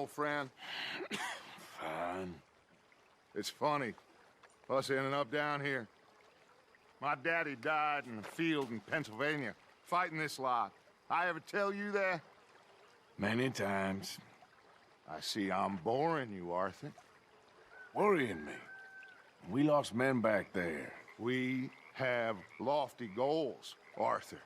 old friend? Fine. It's funny, us ending up down here. My daddy died in a field in Pennsylvania, fighting this lot. I ever tell you that? Many times. I see I'm boring you, Arthur. Worrying me. We lost men back there. We have lofty goals, Arthur.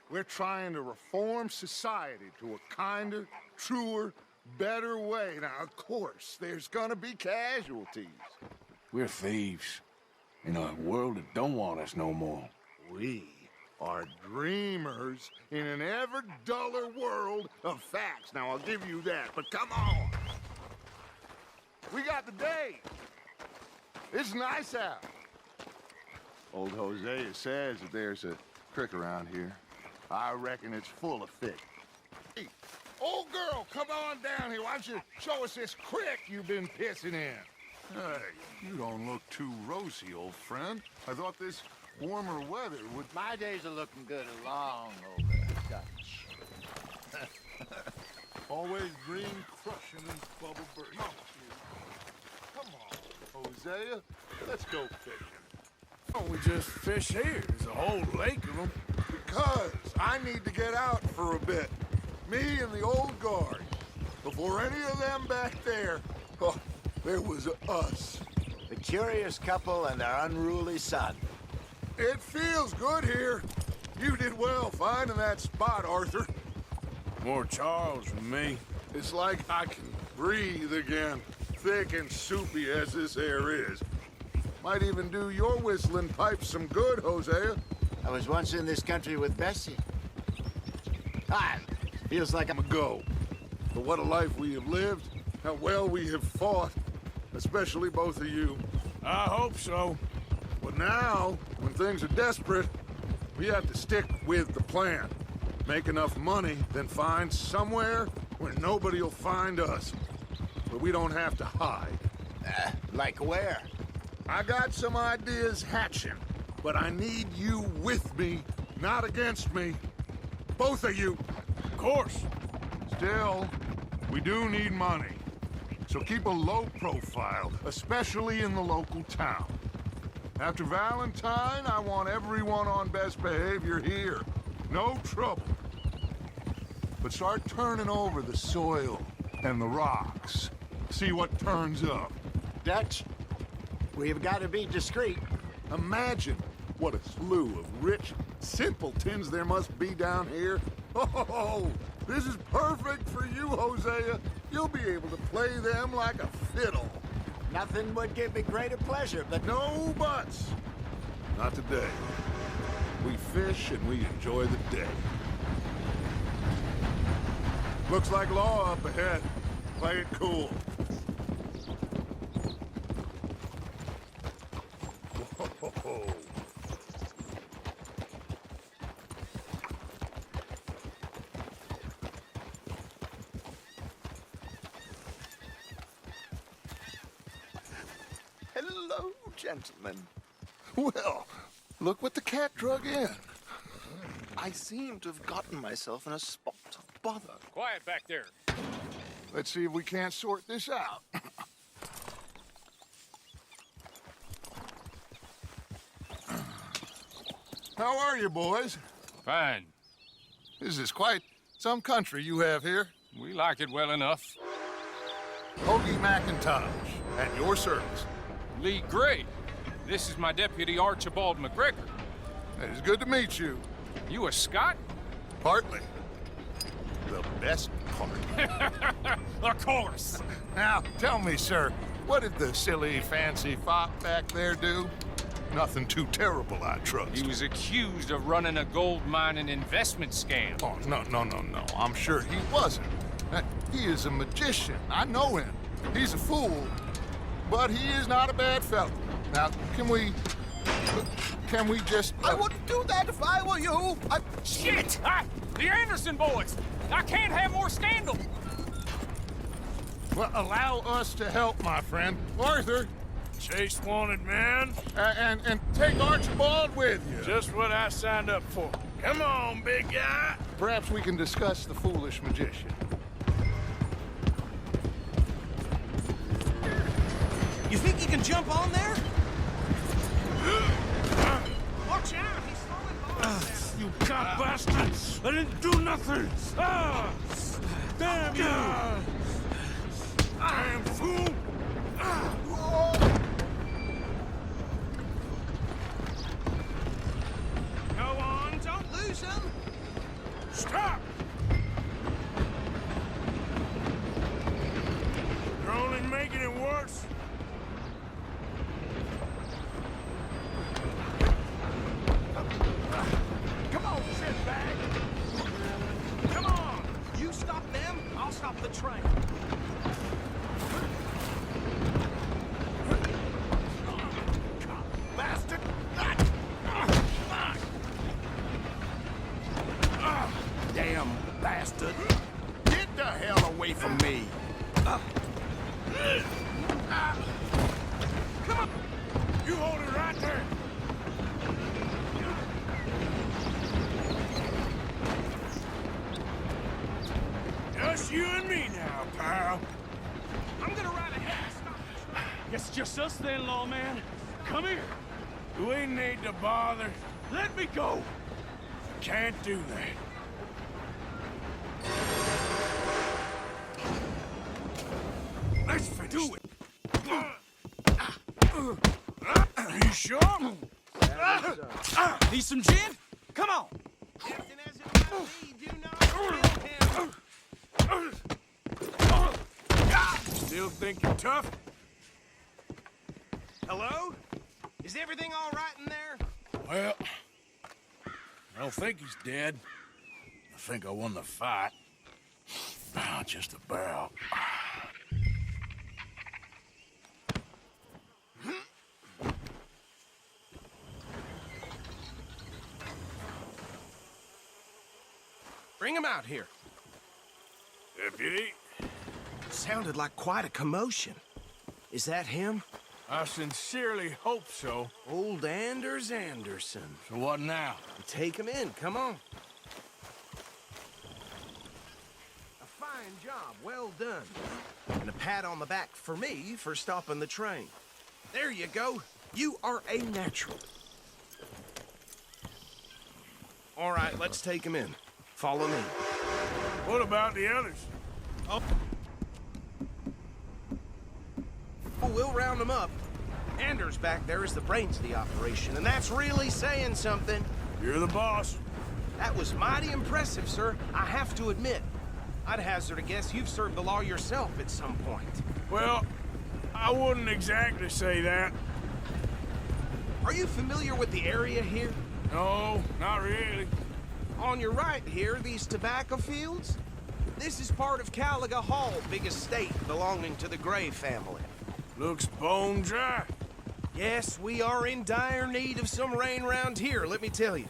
We're trying to reform society to a kinder, truer, better way. Now, of course, there's gonna be casualties. We're thieves. In a world that don't want us no more. We are dreamers in an ever duller world of facts. Now, I'll give you that, but come on. We got the day. It's nice out. Old Hosea says that there's a creek around here. I reckon it's full of fish. Hey, old girl, come on down here. Why don't you show us this creek you've been pissing in? Hey, you don't look too rosy, old friend. I thought this warmer weather would... My days are looking good along over Dutch. Always green crushing these bubble birds. Come on, Hosea. Let's go fishing. Don't we just fish here? There's a whole lake of them. Because I need to get out for a bit. Me and the old guard. Before any of them back there, oh, there was us. The curious couple and their unruly son. It feels good here. You did well finding that spot, Arthur. More Charles than me. It's like I can breathe again, thick and soupy as this air is. Might even do your whistling pipe some good, Hosea. I was once in this country with Bessie. Ah, feels like I'm a Go. But what a life we have lived, how well we have fought, especially both of you. I hope so. But now, when things are desperate, we have to stick with the plan. Make enough money, then find somewhere where nobody will find us. Where we don't have to hide. like where? I got some ideas hatching, but I need you with me, not against me. Both of you. Of course. Still, we do need money. So keep a low profile, especially in the local town. After Valentine, I want everyone on best behavior here. No trouble. But start turning over the soil and the rocks. See what turns up. Dutch, we've got to be discreet. Imagine what a slew of rich simpletons there must be down here. Oh, this is perfect for you, Hosea. You'll be able to play them like a fiddle. Nothing would give me greater pleasure, but No buts. Not today. We fish and we enjoy the day. Looks like law up ahead. Play it cool. Whoa. hello, gentlemen. Well, look what the cat drug in. I seem to have gotten myself in a spot of bother. Quiet back there. Let's see if we can't sort this out. How are you, boys? Fine. This is quite some country you have here. We like it well enough. Hoagie McIntosh, at your service. Lee Gray. This is my deputy Archibald McGregor. It is good to meet you. You a Scot? Partly. The best part. Of course. Now, tell me, sir, what did the silly, fancy fop back there do? Nothing too terrible, I trust. He was accused of running a gold mining investment scam. Oh, no. I'm sure he wasn't. He is a magician. I know him. He's a fool, but he is not a bad fellow. Now, can we just... I wouldn't do that if I were you. Shit! The Anderson boys! I can't have more scandal! Well, allow us to help, my friend. Arthur, Chase wanted man. and take Archibald with you. Just what I signed up for. Come on, big guy. Perhaps we can discuss the foolish magician. jump on there? Watch out, he's throwing bombs down. You cop bastards! I didn't do nothing! Ah! Damn you! Damn fool! Go on, don't lose him. Stop! You're only making it worse. Come on, shitbag. Come on. You stop them, I'll stop the train. Bastard! Damn bastard! Get the hell away from me! Come on! You hold it right there! Just you and me now, pal. I'm gonna ride ahead and stop the train. Guess just us then, lawman. Come here. You ain't need to bother. Let me go. Can't do that. Let's do it. You sure? Need some gin? Come on. Captain, as it might be, do not kill him. Still think you're tough? Hello? Is everything all right in there? Well, I don't think he's dead. I think I won the fight. Just about. Bring him out here. Deputy, Sounded like quite a commotion. Is that him? I sincerely hope so. Old Anders Anderson. So what now? Take him in, come on. A fine job, well done. And a pat on the back for me for stopping the train. There you go. You are a natural. All right, let's take him in. Follow me. What about the others? Oh, we'll round them up. Anders back there is the brains of the operation, and that's really saying something. You're the boss. That was mighty impressive, sir. I have to admit. I'd hazard a guess you've served the law yourself at some point. Well, I wouldn't exactly say that. Are you familiar with the area here? No, not really. On your right here, these tobacco fields? This is part of Caliga Hall, big estate belonging to the Gray family. Looks bone dry. Yes, we are in dire need of some rain round here, let me tell you.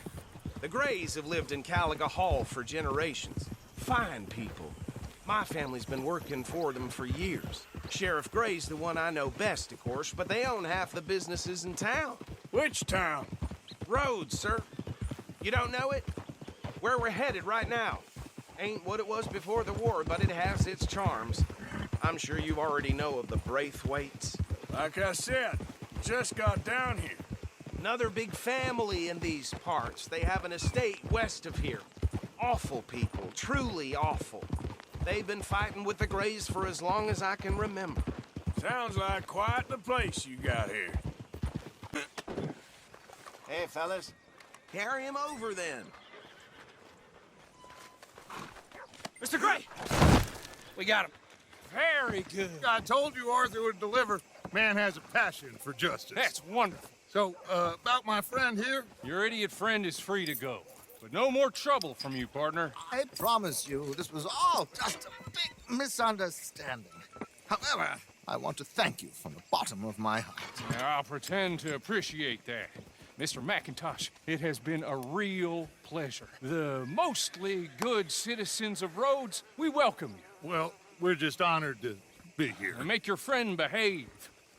The Grays have lived in Caliga Hall for generations. Fine people. My family's been working for them for years. Sheriff Gray's the one I know best, of course, but they own half the businesses in town. Which town? Rhodes, sir. You don't know it? Where we're headed right now. Ain't what it was before the war, but it has its charms. I'm sure you already know of the Braithwaites. Like I said, just got down here. Another big family in these parts. They have an estate west of here. Awful people, truly awful. They've been fighting with the Grays for as long as I can remember. Sounds like quite the place you got here. Hey, fellas. Carry him over then. Mr. Gray! We got him. Very good. I told you Arthur would deliver. Man has a passion for justice. That's wonderful. So, about my friend here? Your idiot friend is free to go. But no more trouble from you, partner. I promise you, this was all just a big misunderstanding. However, I want to thank you from the bottom of my heart. Now, I'll pretend to appreciate that. Mr. McIntosh, it has been a real pleasure. The mostly good citizens of Rhodes, we welcome you. Well, we're just honored to be here. And make your friend behave.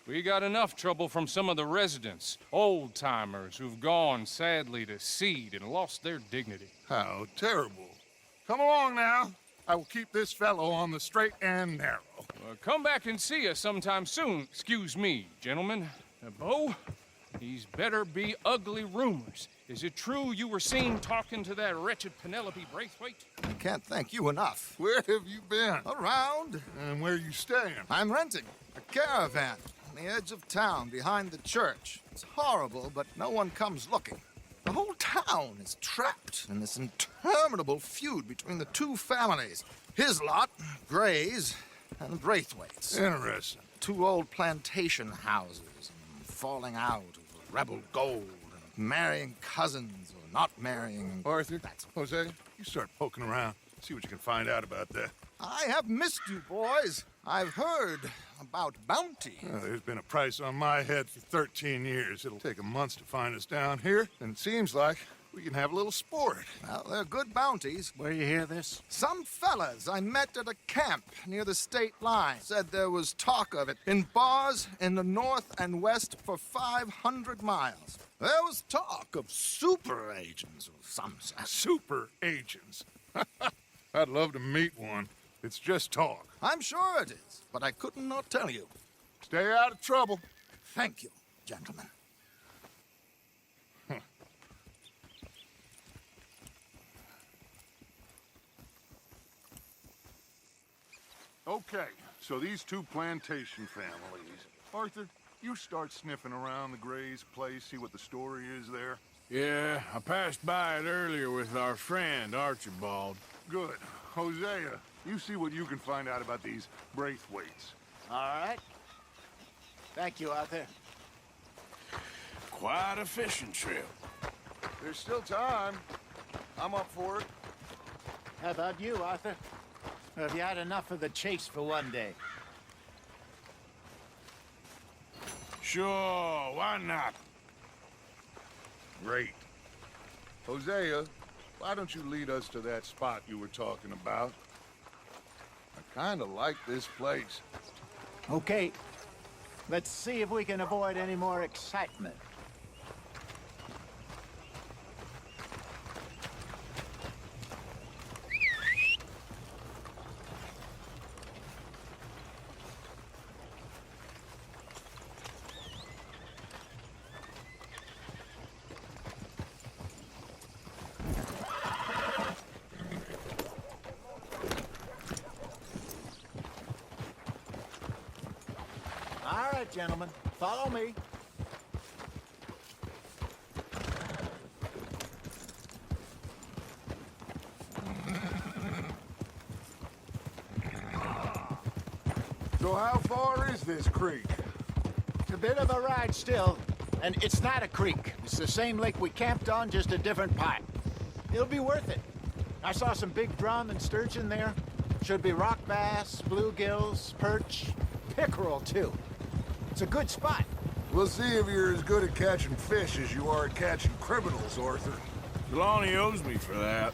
We got enough trouble from some of the residents, old-timers who've gone, sadly, to seed and lost their dignity. How terrible. Come along now. I will keep this fellow on the straight and narrow. Come back and see us sometime soon. Excuse me, gentlemen. Bo, these better be ugly rumors. Is it true you were seen talking to that wretched Penelope Braithwaite? I can't thank you enough. Where have you been? Around. And where you staying? I'm renting a caravan on the edge of town behind the church. It's horrible, but no one comes looking. The whole town is trapped in this interminable feud between the two families. His lot, Gray's, and Braithwaite's. Interesting. Two old plantation houses, and falling out over rebel gold, and marrying cousins or not marrying. Arthur, Jose, you start poking around. See what you can find out about that. I have missed you, boys. I've heard about bounty. There's been a price on my head for 13 years. It'll take a month to find us down here, and it seems like we can have a little sport. Well, they're good bounties. Where you hear this? Some fellas I met at a camp near the state line said there was talk of it in bars in the north and west for 500 miles. There was talk of super agents of some sort. Super agents. I'd love to meet one. It's just talk. I'm sure it is, but I couldn't not tell you. Stay out of trouble. Thank you, gentlemen. Okay, so these two plantation families. Arthur, you start sniffing around the Gray's place, see what the story is there. Yeah, I passed by it earlier with our friend, Archibald. Good. Hosea, you see what you can find out about these Braithwaites. All right. Thank you, Arthur. Quite a fishing trip. There's still time. I'm up for it. How about you, Arthur? Or have you had enough of the chase for one day? Sure, why not? Great. Hosea, why don't you lead us to that spot you were talking about? I kind of like this place. Okay. Let's see if we can avoid any more excitement. All right, gentlemen, follow me. So how far is this creek? It's a bit of a ride still, and it's not a creek. It's the same lake we camped on, just a different pipe. It'll be worth it. I saw some big drum and sturgeon there. Should be rock bass, bluegills, perch, pickerel, too. It's a good spot. We'll see if you're as good at catching fish as you are at catching criminals, Arthur. Trelawney owes me for that.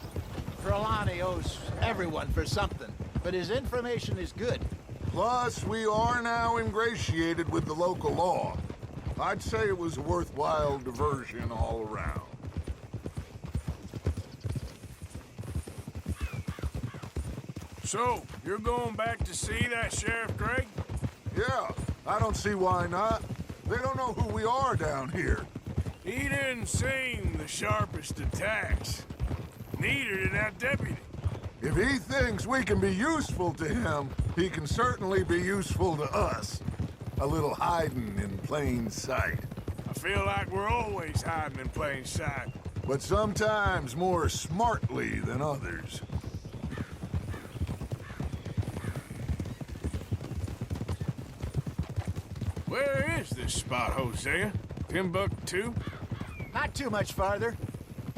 Trelawney owes everyone for something, but his information is good. Plus, we are now ingratiated with the local law. I'd say it was a worthwhile diversion all around. So, you're going back to see that Sheriff Gregg? Yeah, I don't see why not. They don't know who we are down here. He didn't seem the sharpest attacks. Neither did that deputy. If he thinks we can be useful to him, he can certainly be useful to us. A little hiding in plain sight. I feel like we're always hiding in plain sight. But sometimes more smartly than others. Where is this spot, Hosea? Timbuktu? Not too much farther.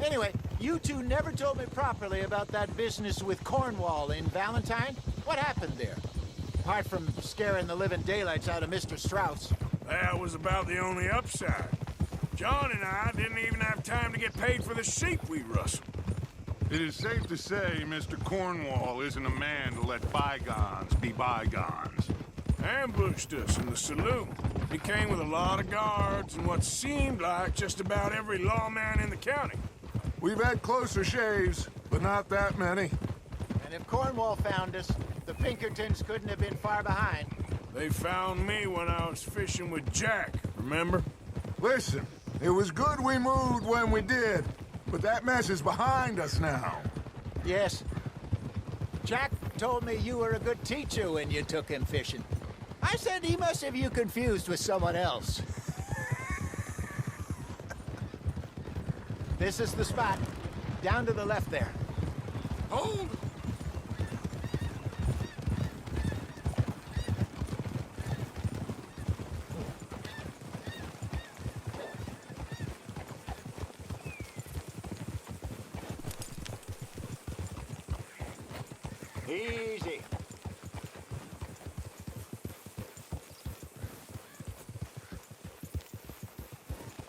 Anyway, you two never told me properly about that business with Cornwall in Valentine. What happened there? Apart from scaring the living daylights out of Mr. Strauss. That was about the only upside. John and I didn't even have time to get paid for the sheep we rustled. It is safe to say Mr. Cornwall isn't a man to let bygones be bygones. Ambushed us in the saloon. He came with a lot of guards and what seemed like just about every lawman in the county. We've had closer shaves, but not that many. And if Cornwall found us, the Pinkertons couldn't have been far behind. They found me when I was fishing with Jack, remember? Listen, it was good we moved when we did, but that mess is behind us now. Yes. Jack told me you were a good teacher when you took him fishing. I said he must have you confused with someone else. This is the spot. Down to the left there. Hold! Easy.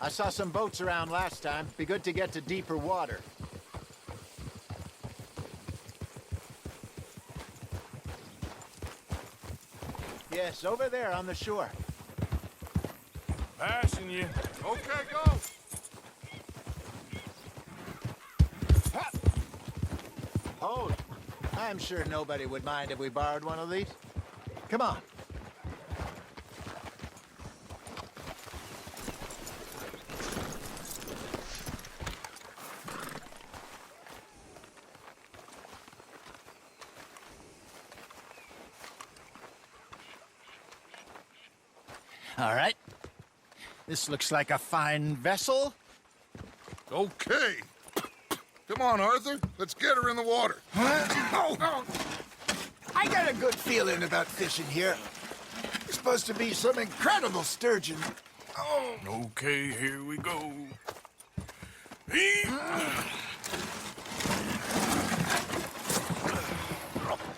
I saw some boats around last time. Be good to get to deeper water. Yes, over there on the shore. Passing you. Okay, go! Hold. I'm sure nobody would mind if we borrowed one of these. Come on. All right. This looks like a fine vessel. Okay. Come on, Arthur. Let's get her in the water. Oh. I got a good feeling about fishing here. It's supposed to be some incredible sturgeon. Oh. Okay, here we go.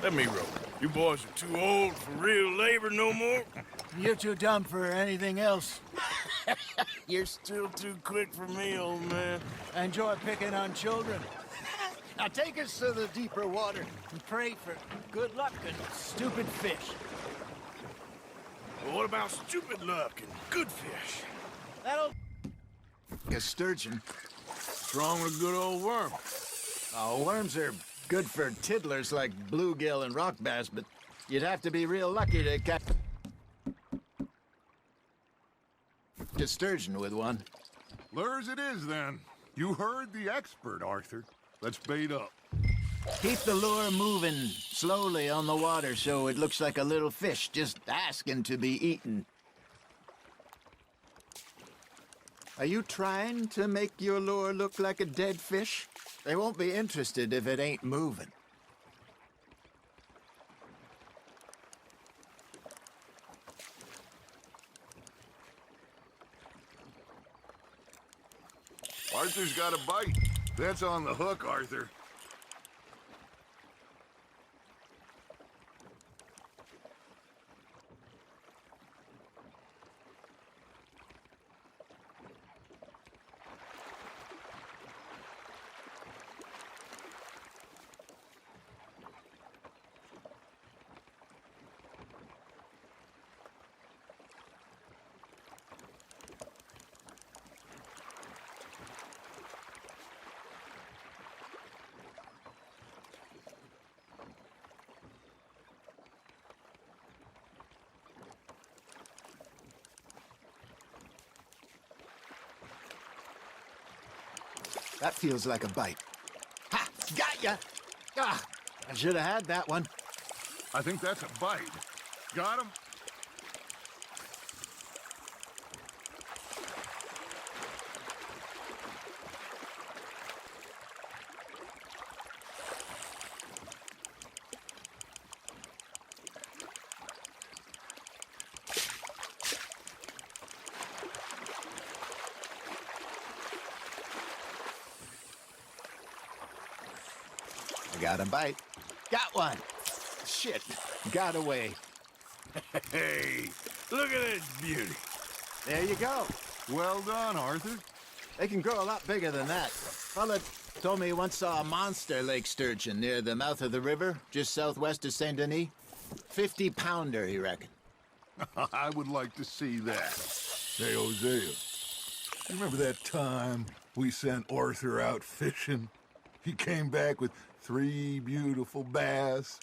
Let me row. You boys are too old for real labor no more. You're too dumb for anything else. You're still too quick for me, old man. I enjoy picking on children. Now take us to the deeper water and pray for good luck and stupid fish. Well, what about stupid luck and good fish? That'll... A sturgeon. What's wrong with a good old worm? Oh, worms are good for tiddlers like bluegill and rock bass, but you'd have to be real lucky to catch a sturgeon with one. Lures it is, then. You heard the expert, Arthur. Let's bait up. Keep the lure moving slowly on the water so it looks like a little fish just asking to be eaten. Are you trying to make your lure look like a dead fish? They won't be interested if it ain't moving. Arthur's got a bite. That's on the hook, Arthur. That feels like a bite. Ha! Got ya! Ah, I should have had that one. I think that's a bite. Got him? Got a bite. Got one. Shit. Got away. Hey, look at this beauty. There you go. Well done, Arthur. They can grow a lot bigger than that. Fella told me he once saw a monster lake sturgeon near the mouth of the river, just southwest of Saint Denis. 50-pounder, he reckoned. I would like to see that. Hey, Hosea, you remember that time we sent Arthur out fishing? He came back with 3 beautiful bass.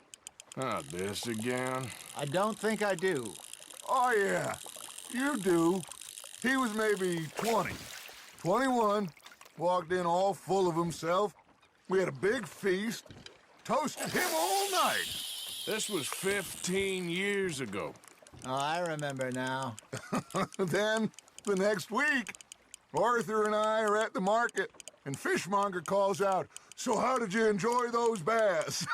Not this again. I don't think I do. Oh, yeah. You do. He was maybe 20. 21. Walked in all full of himself. We had a big feast. Toasted him all night. This was 15 years ago. Oh, I remember now. Then, the next week, Arthur and I are at the market, and Fishmonger calls out, "So how did you enjoy those bass?"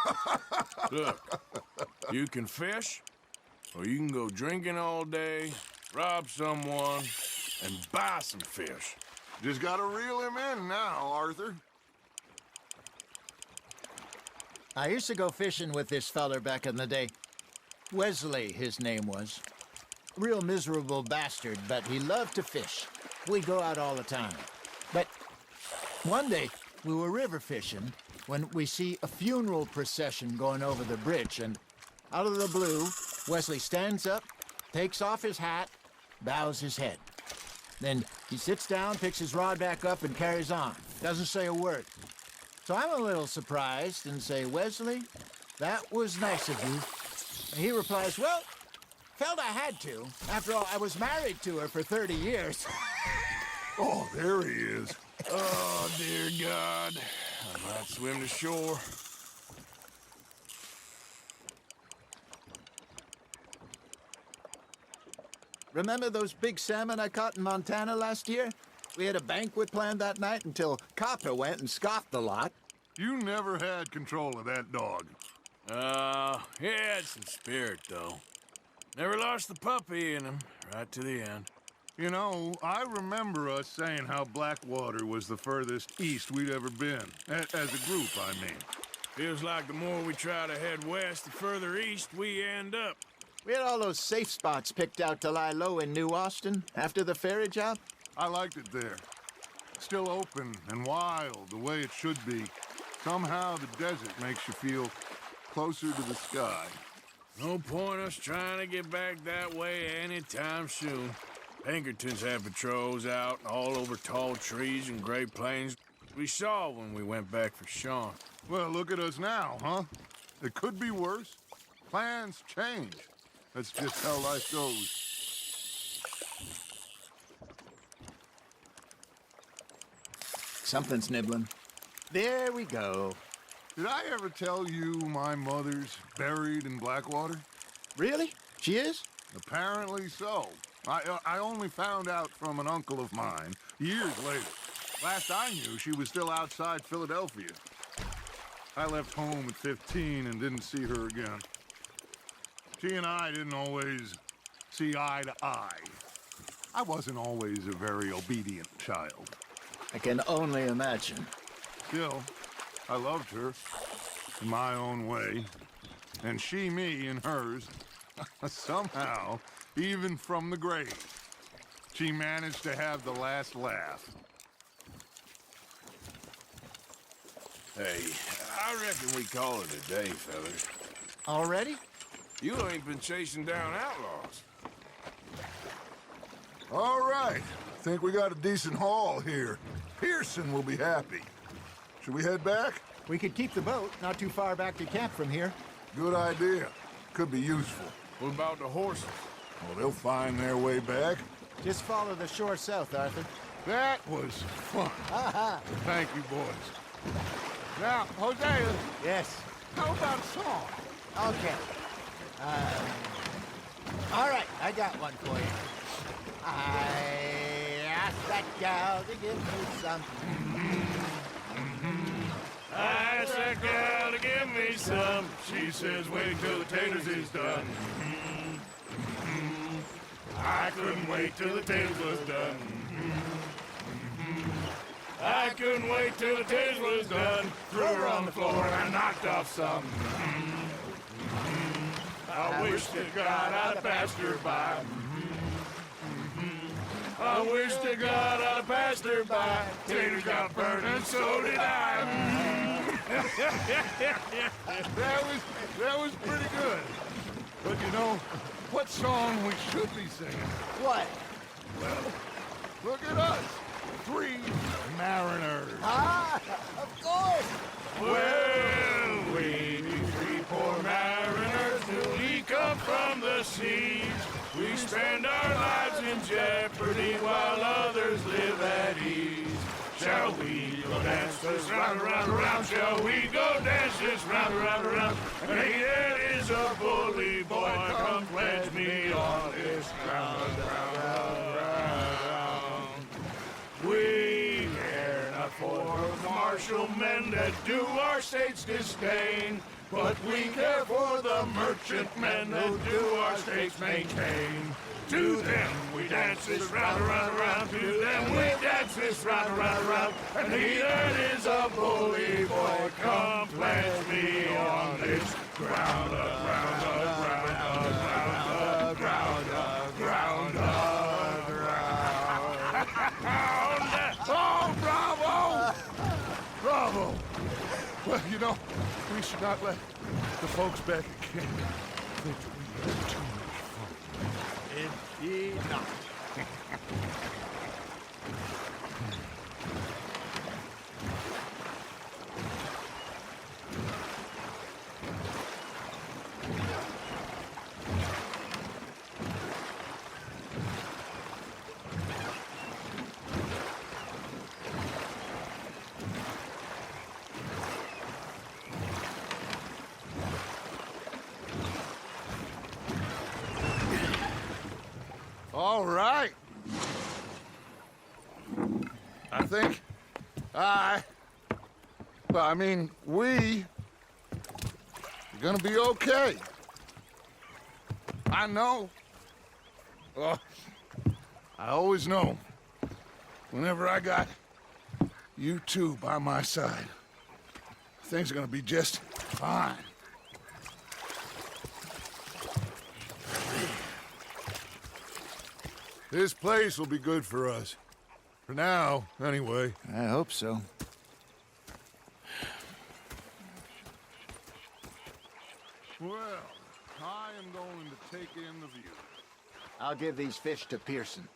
Look, you can fish, or you can go drinking all day, rob someone, and buy some fish. Just gotta reel him in now, Arthur. I used to go fishing with this feller back in the day. Wesley, his name was. Real miserable bastard, but he loved to fish. We'd go out all the time. But one day, we were river fishing when we see a funeral procession going over the bridge, and out of the blue, Wesley stands up, takes off his hat, bows his head. Then he sits down, picks his rod back up, and carries on. Doesn't say a word. So I'm a little surprised and say, "Wesley, that was nice of you." And he replies, "Well, felt I had to. After all, I was married to her for 30 years. Oh, there he is. Oh, dear God. I might swim to shore. Remember those big salmon I caught in Montana last year? We had a banquet planned that night until Copper went and scoffed the lot. You never had control of that dog. He had some spirit, though. Never lost the puppy in him, right to the end. You know, I remember us saying how Blackwater was the furthest east we'd ever been. As a group, I mean. Feels like the more we try to head west, the further east we end up. We had all those safe spots picked out to lie low in New Austin after the ferry job. I liked it there. Still open and wild, the way it should be. Somehow the desert makes you feel closer to the sky. No point us trying to get back that way anytime soon. Pinkertons have patrols out all over tall trees and Great Plains. We saw when we went back for Sean. Well, look at us now, huh? It could be worse. Plans change. That's just how life goes. Something's nibbling. There we go. Did I ever tell you my mother's buried in Blackwater? Really? She is? Apparently so. I only found out from an uncle of mine years later. Last I knew, she was still outside Philadelphia. I left home at 15 and didn't see her again. She and I didn't always see eye to eye. I wasn't always a very obedient child. I can only imagine. Still, I loved her in my own way, and she me in hers. Somehow, even from the grave, she managed to have the last laugh. Hey, I reckon we call it a day, fellas. Already? You ain't been chasing down outlaws. All right. Think we got a decent haul here. Pearson will be happy. Should we head back? We could keep the boat not too far back to camp from here. Good idea. Could be useful. What about the horses? Well, they'll find their way back. Just follow the shore south, Arthur. That was fun. Thank you, boys. Now, Hosea, Yes. how about a song? Okay. All right, I got one for you. I asked that gal to give me some. I asked that gal to give me some. She says, wait till the taters is done. I couldn't wait till the taters was done. I couldn't wait till the taters was done. Threw her on the floor and I knocked off some. I wish to God I'd passed her by. I wish to God I'd passed her by. Taters got burned and so did I. That was pretty good. But you know, what song we should be singing? What? Look at us. 3 mariners. Of course. Well, we 3 poor mariners. from the seas. We spend our lives in jeopardy while others live at ease. Shall we go dance this round, around, around? Shall we go dance this round, around, around? And here is a bully boy, come pledge me on this ground, round, round. We care not for the martial men that do our state's disdain, but we care for the merchant men who do our states maintain. To them we dance this round, around, around. To them we dance this round, around, around. And he that is a bully boy, come pledge me on this ground, ground, ground, ground, ground, ground, ground. Oh, bravo! Bravo! Well, you know, we should not let the folks back at camp think we had too much fun. Indeed not. All right. I think we are gonna be okay. I know. Well, I always know. Whenever I got you two by my side, things are gonna be just fine. This place will be good for us. For now, anyway. I hope so. Well, I am going to take in the view. I'll give these fish to Pearson.